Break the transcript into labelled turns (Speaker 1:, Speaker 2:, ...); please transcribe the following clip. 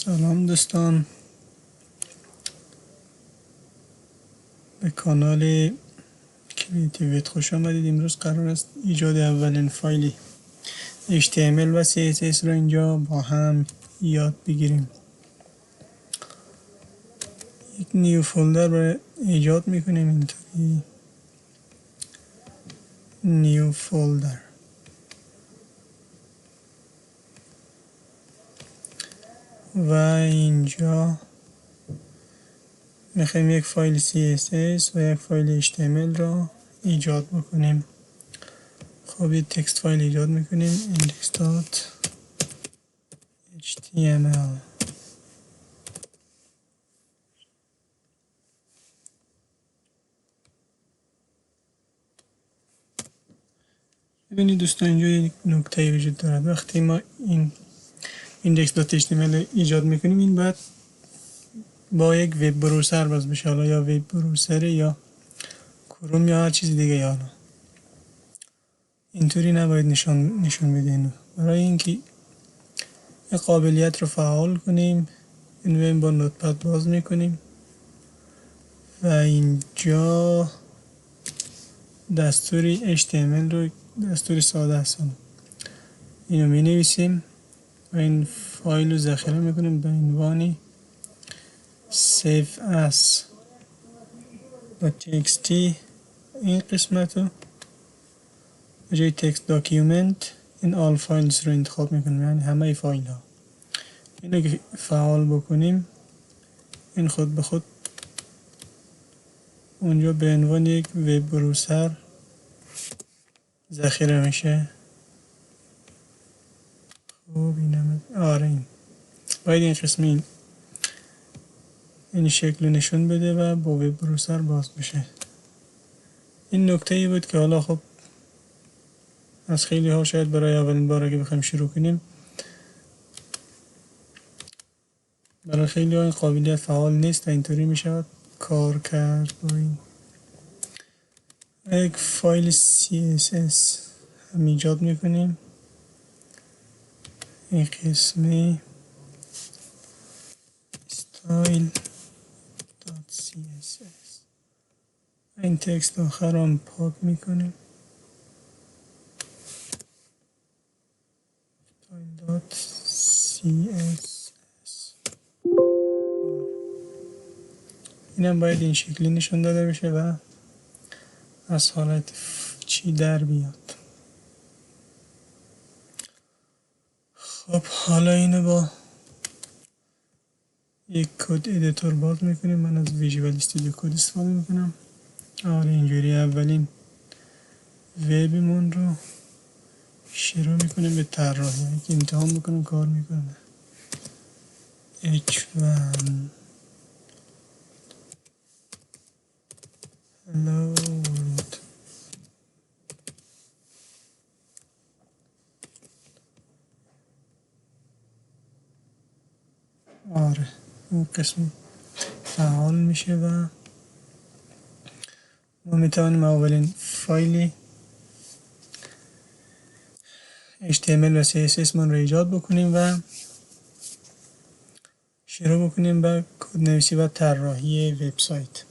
Speaker 1: سلام دوستان، به کانال کریتیویت خوش آمدید. امروز قرار است ایجاد اولین فایلی HTML و CSS رو اینجا با هم یاد بگیریم. یک نیو فولدر رو ایجاد میکنیم، اینطوری نیو فولدر و اینجا میخوایم یک فایل CSS و یک فایل HTML را ایجاد بکنیم. خب یک تکست فایل ایجاد میکنیم index.html. ببینید دوستان، اینجا یک نکته وجود دارد. وقتی ما این index.html ایجاد میکنیم، این باید با یک وب بروسر باز بشه، حالا یا وب بروسر یا کروم یا هر چیز دیگه. یا حالا اینطوری نباید نشون بدین. برای اینکه این قابلیت رو فعال کنیم، این با نوتپد باز میکنیم و اینجا دستوری HTML رو، دستوری ساده هستن، اینو می نویسیم و این فایل رو ذخیره میکنیم به عنوان save as.txt. این قسمت رو به جای text document این all files رو انتخاب میکنیم، یعنی همه فایل ها. اینو که فعال بکنیم، این خود به خود اونجا به عنوان یک وب بروسر ذخیره میشه. خب اینم این باید این قسمی این شکل نشون بده و با وب بروسر باز بشه. این نکته ای بود که حالا خب از خیلی ها شاید برای اولین بار اگه بخوایم شروع کنیم، برای خیلی ها این قابلیت فعال نیست و اینطوری میشود کار کرد. با این یک فایل CSS هم ایجاد میکنیم. این قسمی style.css، این تکست آخر هم پاک میکنیم. style.css اینم باید این شکلی نشون داده بشه و از حالت چی در بیاد. خب حالا اینو با یک کد ادیتور باز میکنیم. من از ویژوال استودیو کد استفاده میکنم. اینجوری اولین وبمون رو شروع میکنیم به طراحی، که امتحان میکنیم کار میکنه. h1 hello world. اون قسم فعال میشه و ما میتوانیم اولین فایلی HTML و CSS من رو ایجاد بکنیم و شروع بکنیم به کد نویسی و طراحی وبسایت.